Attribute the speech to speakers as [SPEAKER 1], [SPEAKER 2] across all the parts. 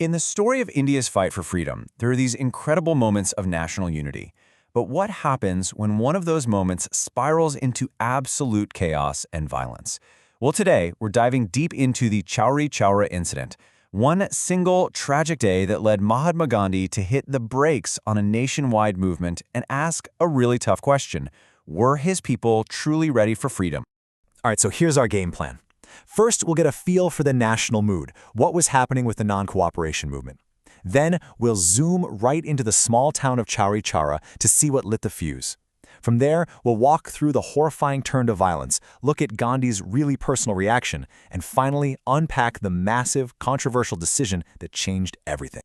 [SPEAKER 1] In the story of India's fight for freedom, there are these incredible moments of national unity. But what happens when one of those moments spirals into absolute chaos and violence? Well, today, we're diving deep into the Chauri Chaura incident, one single tragic day that led Mahatma Gandhi to hit the brakes on a nationwide movement and ask a really tough question. Were his people truly ready for freedom?
[SPEAKER 2] All right, so here's our game plan. First, we'll get a feel for the national mood, what was happening with the non-cooperation movement. Then, we'll zoom right into the small town of Chauri Chaura to see what lit the fuse. From there, we'll walk through the horrifying turn to violence, look at Gandhi's really personal reaction, and finally unpack the massive, controversial decision that changed everything.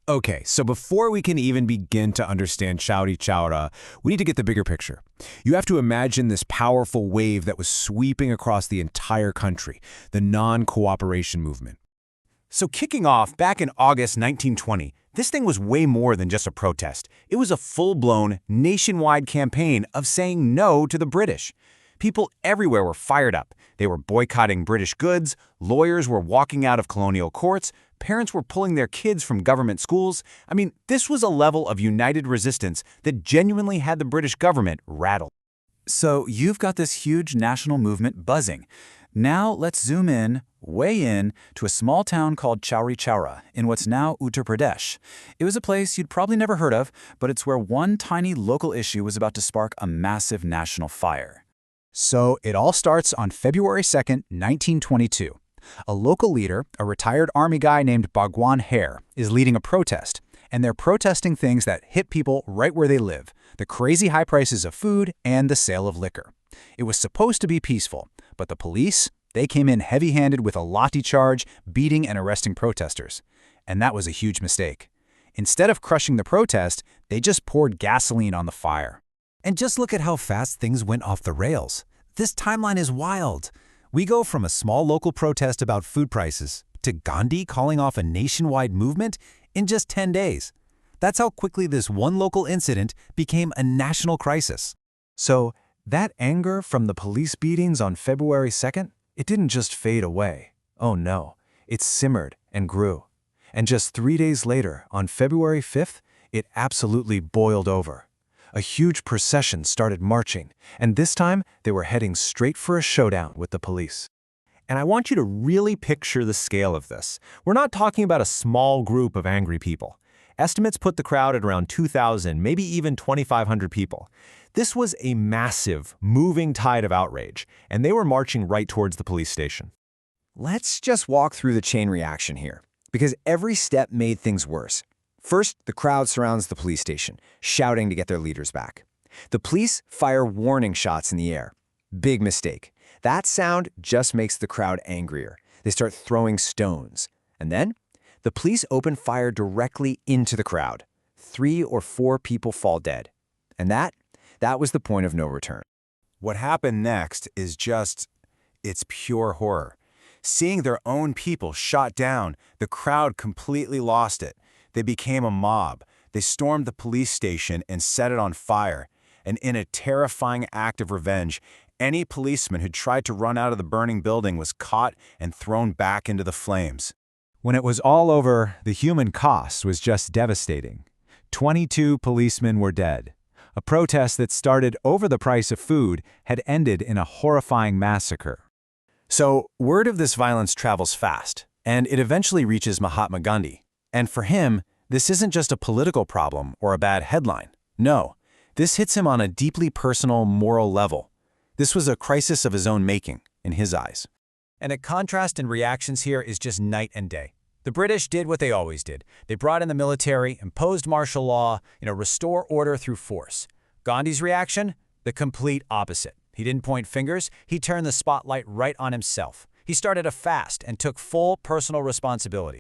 [SPEAKER 3] Okay, so before we can even begin to understand Chauri Chaura, we need to get the bigger picture. You have to imagine this powerful wave that was sweeping across the entire country, the non-cooperation movement.
[SPEAKER 4] So kicking off back in August 1920, this thing was way more than just a protest. It was a full-blown, nationwide campaign of saying no to the British. People everywhere were fired up. They were boycotting British goods, lawyers were walking out of colonial courts, parents were pulling their kids from government schools. I mean, this was a level of united resistance that genuinely had the British government rattled.
[SPEAKER 5] So you've got this huge national movement buzzing. Now let's zoom in, way in, to a small town called Chauri Chaura in what's now Uttar Pradesh. It was a place you'd probably never heard of, but it's where one tiny local issue was about to spark a massive national fire.
[SPEAKER 6] So it all starts on February 2nd, 1922. A local leader, a retired army guy named Bhagwan Hare, is leading a protest, and they're protesting things that hit people right where they live, the crazy high prices of food and the sale of liquor. It was supposed to be peaceful, but the police, they came in heavy-handed with a lathi charge, beating and arresting protesters. And that was a huge mistake. Instead of crushing the protest, they just poured gasoline on the fire.
[SPEAKER 3] And just look at how fast things went off the rails. This timeline is wild. We go from a small local protest about food prices to Gandhi calling off a nationwide movement in just 10 days. That's how quickly this one local incident became a national crisis.
[SPEAKER 1] So, that anger from the police beatings on February 2nd, it didn't just fade away. Oh no, it simmered and grew. And just 3 days later, on February 5th, it absolutely boiled over. A huge procession started marching, and this time they were heading straight for a showdown with the police.
[SPEAKER 4] And I want you to really picture the scale of this. We're not talking about a small group of angry people. Estimates put the crowd at around 2,000, maybe even 2,500 people. This was a massive, moving tide of outrage, and they were marching right towards the police station.
[SPEAKER 7] Let's just walk through the chain reaction here, because every step made things worse. First, the crowd surrounds the police station, shouting to get their leaders back. The police fire warning shots in the air. Big mistake. That sound just makes the crowd angrier. They start throwing stones. And then, the police open fire directly into the crowd. 3 or 4 people fall dead. And that was the point of no return.
[SPEAKER 4] What happened next is it's pure horror. Seeing their own people shot down, the crowd completely lost it. They became a mob. They stormed the police station and set it on fire. And in a terrifying act of revenge, any policeman who tried to run out of the burning building was caught and thrown back into the flames.
[SPEAKER 3] When it was all over, the human cost was just devastating. 22 policemen were dead. A protest that started over the price of food had ended in a horrifying massacre.
[SPEAKER 1] So, word of this violence travels fast, and it eventually reaches Mahatma Gandhi. And for him, this isn't just a political problem or a bad headline. No, this hits him on a deeply personal, moral level. This was a crisis of his own making, in his eyes.
[SPEAKER 5] And a contrast in reactions here is just night and day. The British did what they always did. They brought in the military, imposed martial law, restore order through force. Gandhi's reaction? The complete opposite. He didn't point fingers, he turned the spotlight right on himself. He started a fast and took full personal responsibility.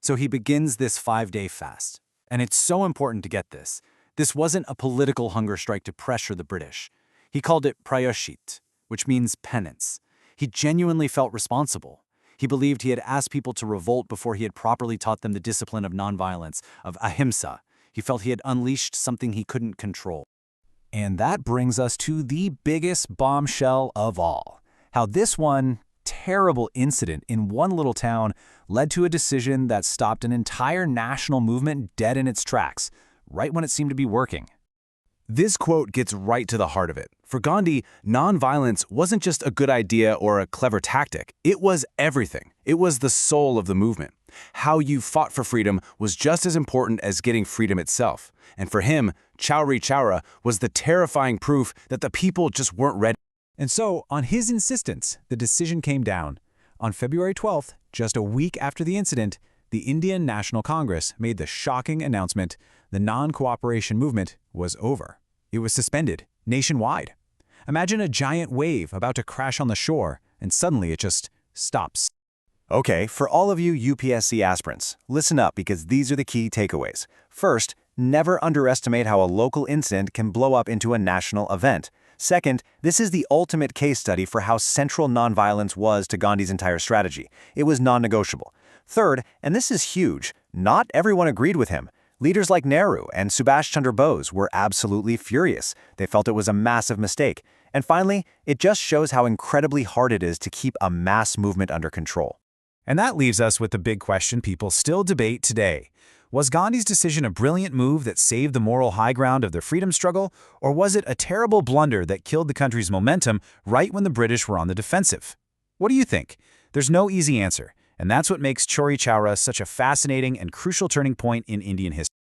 [SPEAKER 1] So he begins this 5-day fast. And it's so important to get this. This wasn't a political hunger strike to pressure the British. He called it prayashit, which means penance. He genuinely felt responsible. He believed he had asked people to revolt before he had properly taught them the discipline of nonviolence, of ahimsa. He felt he had unleashed something he couldn't control.
[SPEAKER 6] And that brings us to the biggest bombshell of all. How this one,
[SPEAKER 3] terrible incident in one little town led to a decision that stopped an entire national movement dead in its tracks, right when it seemed to be working.
[SPEAKER 4] This quote gets right to the heart of it. For Gandhi, nonviolence wasn't just a good idea or a clever tactic. It was everything. It was the soul of the movement. How you fought for freedom was just as important as getting freedom itself. And for him, Chauri Chaura was the terrifying proof that the people just weren't ready.
[SPEAKER 3] And so, on his insistence, the decision came down. On February 12th, just a week after the incident, the Indian National Congress made the shocking announcement the non-cooperation movement was over. It was suspended, nationwide. Imagine a giant wave about to crash on the shore, and suddenly it just stops.
[SPEAKER 1] Okay, for all of you UPSC aspirants, listen up because these are the key takeaways. First, never underestimate how a local incident can blow up into a national event. Second, this is the ultimate case study for how central nonviolence was to Gandhi's entire strategy. It was non-negotiable. Third, and this is huge, not everyone agreed with him. Leaders like Nehru and Subhash Chandra Bose were absolutely furious. They felt it was a massive mistake. And finally, it just shows how incredibly hard it is to keep a mass movement under control.
[SPEAKER 3] And that leaves us with the big question people still debate today. Was Gandhi's decision a brilliant move that saved the moral high ground of the freedom struggle, or was it a terrible blunder that killed the country's momentum right when the British were on the defensive? What do you think? There's no easy answer, and that's what makes Chauri Chaura such a fascinating and crucial turning point in Indian history.